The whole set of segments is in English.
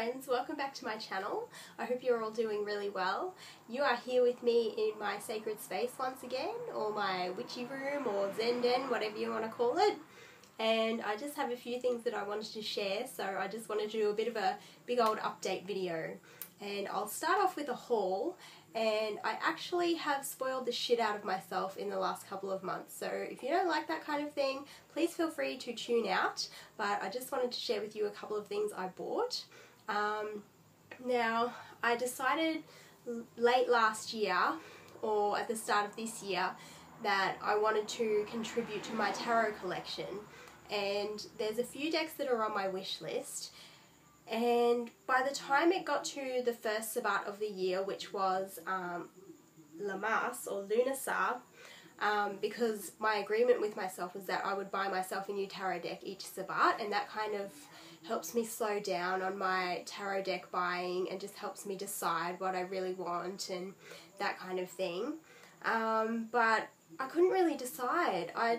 friends, welcome back to my channel. I hope you're all doing really well. You are here with me in my sacred space once again, or my witchy room, or Zen den, whatever you want to call it. And I just have a few things that I wanted to share, so I just wanted to do a bit of a big old update video. And I'll start off with a haul, and I actually have spoiled the shit out of myself in the last couple of months, so if you don't like that kind of thing, please feel free to tune out, but I just wanted to share with you a couple of things I bought. Now, I decided late last year, or at the start of this year, that I wanted to contribute to my tarot collection, and there's a few decks that are on my wish list. And by the time it got to the first Sabbat of the year, which was Lamas or Lunasa, because my agreement with myself was that I would buy myself a new tarot deck each Sabbat, and that kind of helps me slow down on my tarot deck buying and just helps me decide what I really want and that kind of thing. But I couldn't really decide. I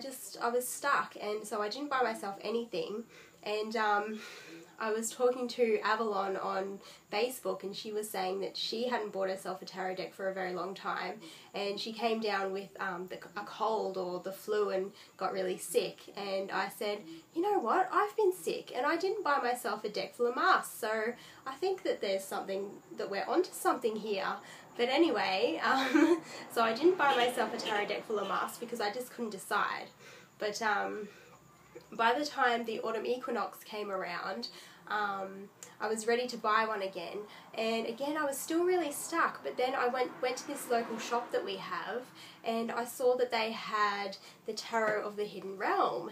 was stuck, and so I didn't buy myself anything. And I was talking to Avalon on Facebook, and she was saying that she hadn't bought herself a tarot deck for a very long time, and she came down with a cold or the flu and got really sick. And I said, you know what, I've been sick and I didn't buy myself a deck for Lamas, so I think that there's something, that we're onto something here. But anyway, so I didn't buy myself a tarot deck for Lamas because I just couldn't decide. But by the time the autumn equinox came around, I was ready to buy one again, and again I was still really stuck. But then I went to this local shop that we have, and I saw that they had the Tarot of the Hidden Realm,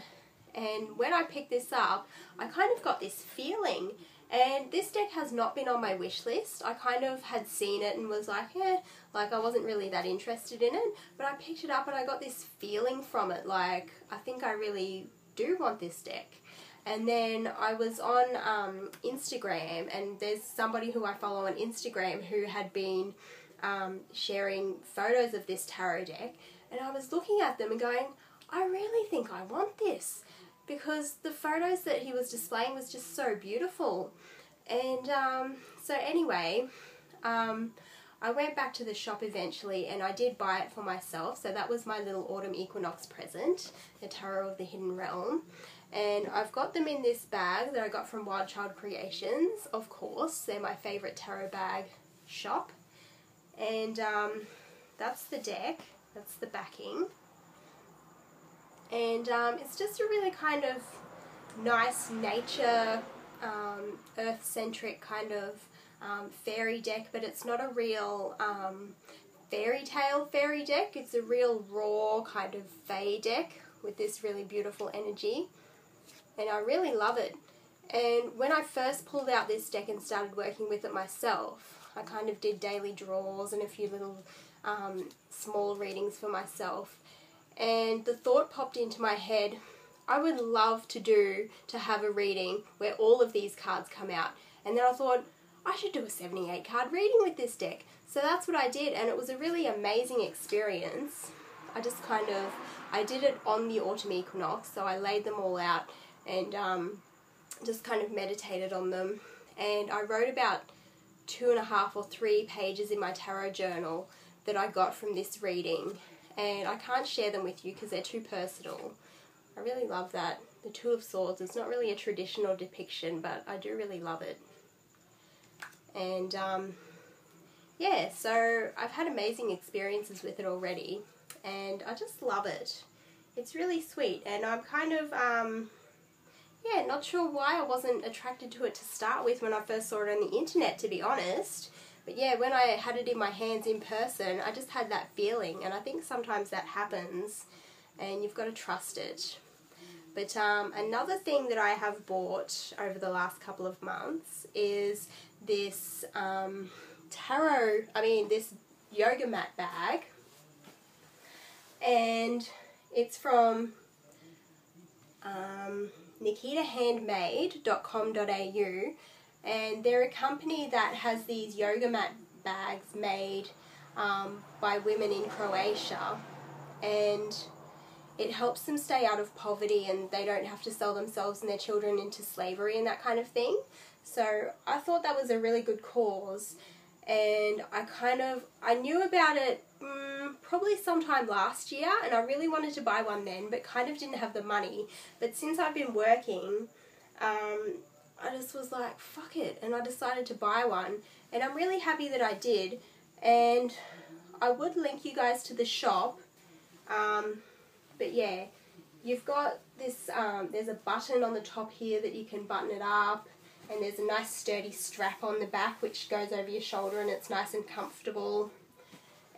and when I picked this up I kind of got this feeling. And this deck has not been on my wish list. I kind of had seen it and was like, yeah, like I wasn't really that interested in it, but I picked it up and I got this feeling from it, like I think I really do want this deck. And then I was on Instagram, and there's somebody who I follow on Instagram who had been sharing photos of this tarot deck, and I was looking at them and going, I really think I want this, because the photos that he was displaying was just so beautiful. And so anyway, I went back to the shop eventually, and I did buy it for myself. So that was my little autumn equinox present, the Tarot of the Hidden Realm. And I've got them in this bag that I got from Wild Child Creations, of course. They're my favourite tarot bag shop. And that's the deck, that's the backing. And it's just a really kind of nice nature, earth-centric kind of fairy deck, but it's not a real fairy tale fairy deck. It's a real raw kind of fae deck with this really beautiful energy, and I really love it. And when I first pulled out this deck and started working with it myself, I kind of did daily draws and a few little small readings for myself, and the thought popped into my head, I would love to have a reading where all of these cards come out. And then I thought, I should do a 78 card reading with this deck. So that's what I did, and it was a really amazing experience. I did it on the autumn equinox, so I laid them all out and just kind of meditated on them. And I wrote about 2.5 or 3 pages in my tarot journal that I got from this reading. And I can't share them with you because they're too personal. I really love that. The Two of Swords, it's not really a traditional depiction, but I do really love it. And yeah, so I've had amazing experiences with it already, and I just love it. It's really sweet, and I'm kind of, yeah, not sure why I wasn't attracted to it to start with when I first saw it on the internet, to be honest. But yeah, when I had it in my hands in person, I just had that feeling, and I think sometimes that happens, and you've got to trust it. But another thing that I have bought over the last couple of months is this this yoga mat bag, and it's from nikitahandmade.com.au, and they're a company that has these yoga mat bags made by women in Croatia, and it helps them stay out of poverty, and they don't have to sell themselves and their children into slavery and that kind of thing. So I thought that was a really good cause, and I knew about it probably sometime last year, and I really wanted to buy one then, but kind of didn't have the money. But since I've been working, I just was like, fuck it, and I decided to buy one, and I'm really happy that I did. And I would link you guys to the shop, but yeah, you've got this, there's a button on the top here that you can button it up, and there's a nice sturdy strap on the back which goes over your shoulder, and it's nice and comfortable.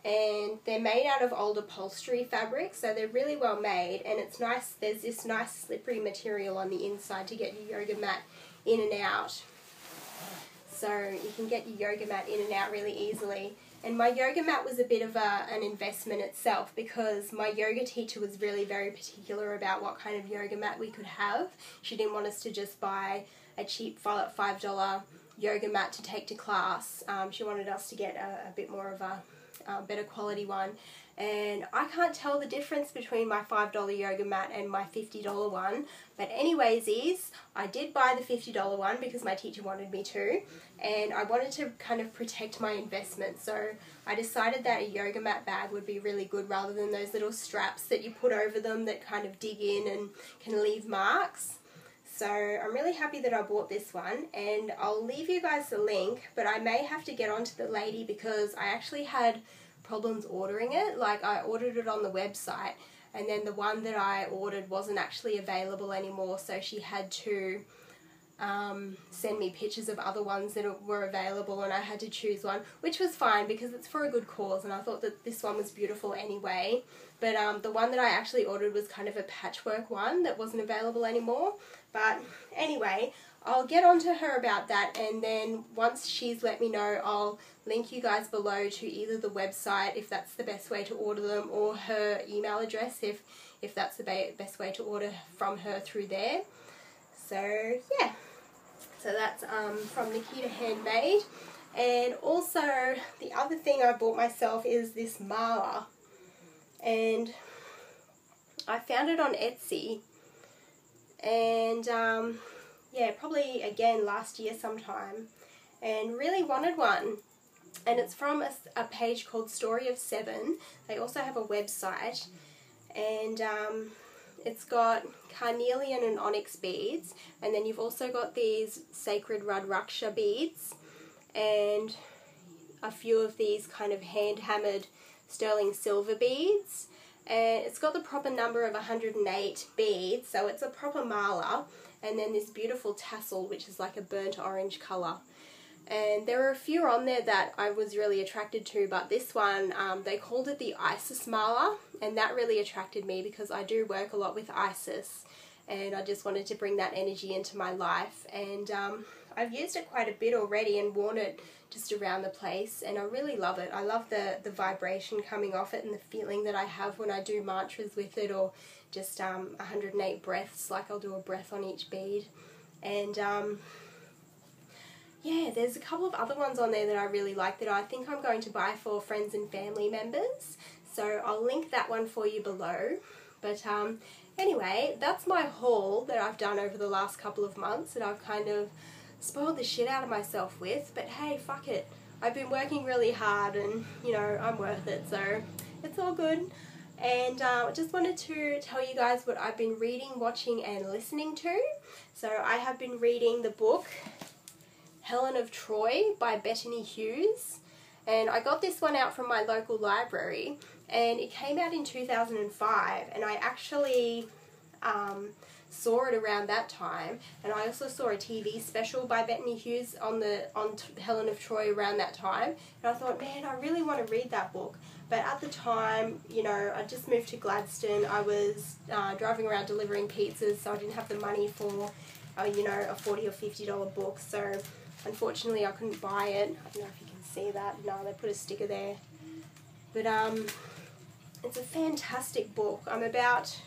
And they're made out of old upholstery fabric, so they're really well made, and it's nice. There's this nice slippery material on the inside to get your yoga mat in and out. So you can get your yoga mat in and out really easily. And my yoga mat was a bit of an investment itself, because my yoga teacher was really very particular about what kind of yoga mat we could have. She didn't want us to just buy a cheap $5 yoga mat to take to class. She wanted us to get a bit more of a better quality one, and I can't tell the difference between my $5 yoga mat and my $50 one, but anyways, I did buy the $50 one because my teacher wanted me to, and I wanted to kind of protect my investment, so I decided that a yoga mat bag would be really good rather than those little straps that you put over them that kind of dig in and can leave marks. So I'm really happy that I bought this one, and I'll leave you guys the link, but I may have to get onto the lady because I actually had problems ordering it. Like, I ordered it on the website, and then the one that I ordered wasn't actually available anymore, so she had to send me pictures of other ones that were available, and I had to choose one, which was fine because it's for a good cause, and I thought that this one was beautiful anyway. But the one that I actually ordered was kind of a patchwork one that wasn't available anymore. But anyway, I'll get on to her about that, and then once she's let me know, I'll link you guys below to either the website, if that's the best way to order them, or her email address, if that's the best way to order from her through there. So yeah, so that's from Nikita Handmade. And also, the other thing I bought myself is this mala, and I found it on Etsy, and yeah, probably again last year sometime, and really wanted one. And it's from a page called Story of Seven. They also have a website, and it's got carnelian and onyx beads, and then you've also got these sacred Rudraksha beads, and a few of these kind of hand-hammered sterling silver beads, and it's got the proper number of 108 beads, so it's a proper mala, and then this beautiful tassel which is like a burnt orange colour. And there were a few on there that I was really attracted to, but this one, they called it the Isis mala, and that really attracted me because I do work a lot with Isis, and I just wanted to bring that energy into my life. And I've used it quite a bit already and worn it just around the place, and I really love it. I love the vibration coming off it and the feeling that I have when I do mantras with it, or just 108 breaths, like I'll do a breath on each bead. And yeah, there's a couple of other ones on there that I really like that I think I'm going to buy for friends and family members, so I'll link that one for you below. But anyway, that's my haul that I've done over the last couple of months that I've kind of spoiled the shit out of myself with, but hey, fuck it. I've been working really hard, and you know, I'm worth it, so it's all good. And I just wanted to tell you guys what I've been reading, watching and listening to. So I have been reading the book Helen of Troy by Bettany Hughes, and I got this one out from my local library, and it came out in 2005, and I actually saw it around that time, and I also saw a TV special by Bettany Hughes on Helen of Troy around that time, and I thought, man, I really want to read that book. But at the time, you know, I just moved to Gladstone. I was driving around delivering pizzas, so I didn't have the money for you know, a $40 or $50 book, so unfortunately I couldn't buy it. I don't know if you can see that. No, they put a sticker there. But it's a fantastic book. I'm about,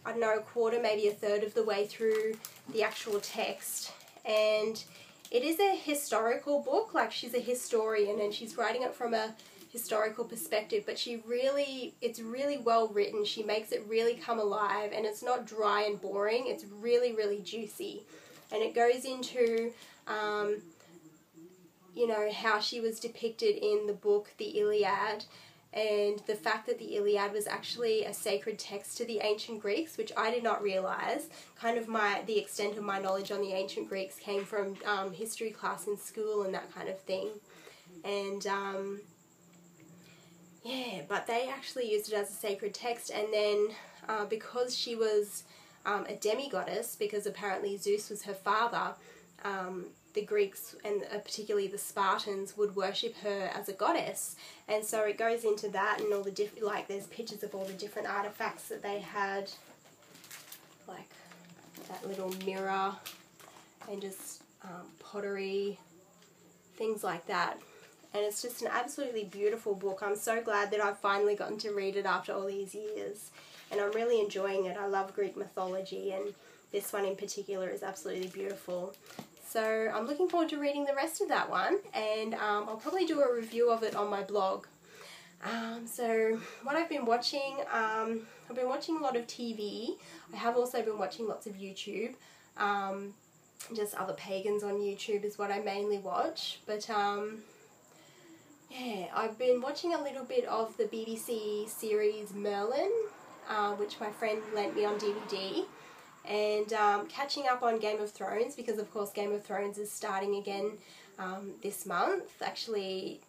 I don't know, a quarter, maybe a third of the way through the actual text, and it is a historical book. Like, she's a historian and she's writing it from a historical perspective, but it's really well written. She makes it really come alive, and it's not dry and boring. It's really, really juicy, and it goes into you know, how she was depicted in the book The Iliad, and the fact that the Iliad was actually a sacred text to the ancient Greeks, which I did not realise. Kind of the extent of my knowledge on the ancient Greeks came from history class in school and that kind of thing. And yeah, but they actually used it as a sacred text, and then because she was a demigoddess, because apparently Zeus was her father, the Greeks and particularly the Spartans would worship her as a goddess, and so it goes into that and all the different, like there's pictures of all the different artifacts that they had, like that little mirror and just pottery, things like that. And it's just an absolutely beautiful book. I'm so glad that I've finally gotten to read it after all these years, and I'm really enjoying it. I love Greek mythology, and this one in particular is absolutely beautiful. So I'm looking forward to reading the rest of that one, and I'll probably do a review of it on my blog. So what I've been watching, I've been watching a lot of TV. I have also been watching lots of YouTube. Just other pagans on YouTube is what I mainly watch. But yeah, I've been watching a little bit of the BBC series Merlin, which my friend lent me on DVD. And catching up on Game of Thrones, because of course Game of Thrones is starting again this month, actually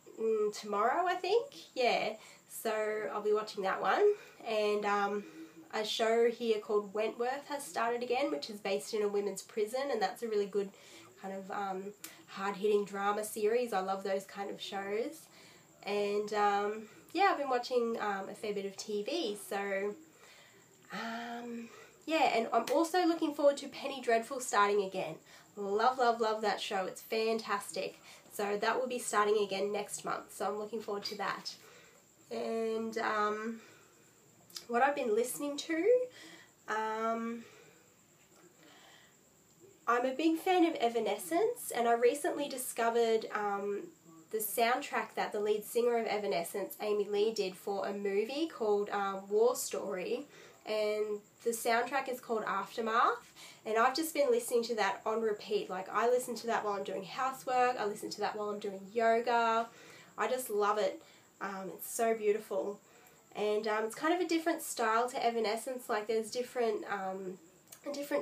tomorrow I think, yeah, so I'll be watching that one. And a show here called Wentworth has started again, which is based in a women's prison, and that's a really good kind of hard-hitting drama series. I love those kind of shows. And yeah, I've been watching a fair bit of TV, so yeah, and I'm also looking forward to Penny Dreadful starting again. Love, love, love that show. It's fantastic. So that will be starting again next month. So I'm looking forward to that. And what I've been listening to, I'm a big fan of Evanescence, and I recently discovered the soundtrack that the lead singer of Evanescence, Amy Lee, did for a movie called War Story. And the soundtrack is called Aftermath, and I've just been listening to that on repeat. Like, I listen to that while I'm doing housework, I listen to that while I'm doing yoga. I just love it. It's so beautiful. And it's kind of a different style to Evanescence. Like, there's a different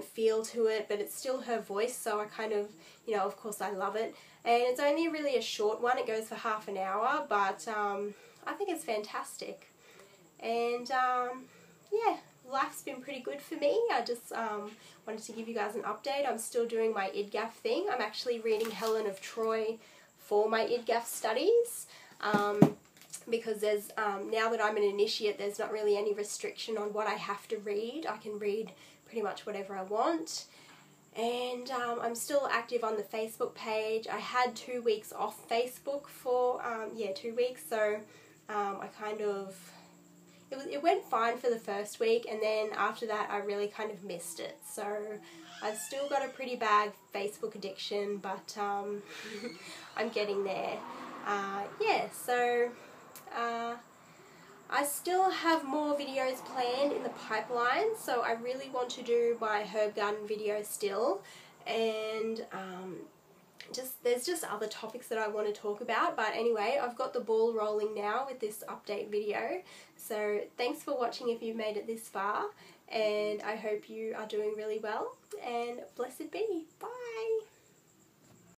feel to it, but it's still her voice, so I kind of, you know, of course I love it. And it's only really a short one, it goes for half an hour, but I think it's fantastic. And yeah, life's been pretty good for me. I just wanted to give you guys an update. I'm still doing my IDGAF thing. I'm actually reading Helen of Troy for my IDGAF studies, because there's now that I'm an initiate, there's not really any restriction on what I have to read. I can read pretty much whatever I want. And I'm still active on the Facebook page. I had 2 weeks off Facebook for, 2 weeks, so I kind of, it went fine for the first week, and then after that I really kind of missed it. So I've still got a pretty bad Facebook addiction, but I'm getting there. Yeah, so I still have more videos planned in the pipeline, so I really want to do my herb garden video still, and there's just other topics that I want to talk about. But anyway, I've got the ball rolling now with this update video. So thanks for watching if you've made it this far, and I hope you are doing really well, and blessed be. Bye!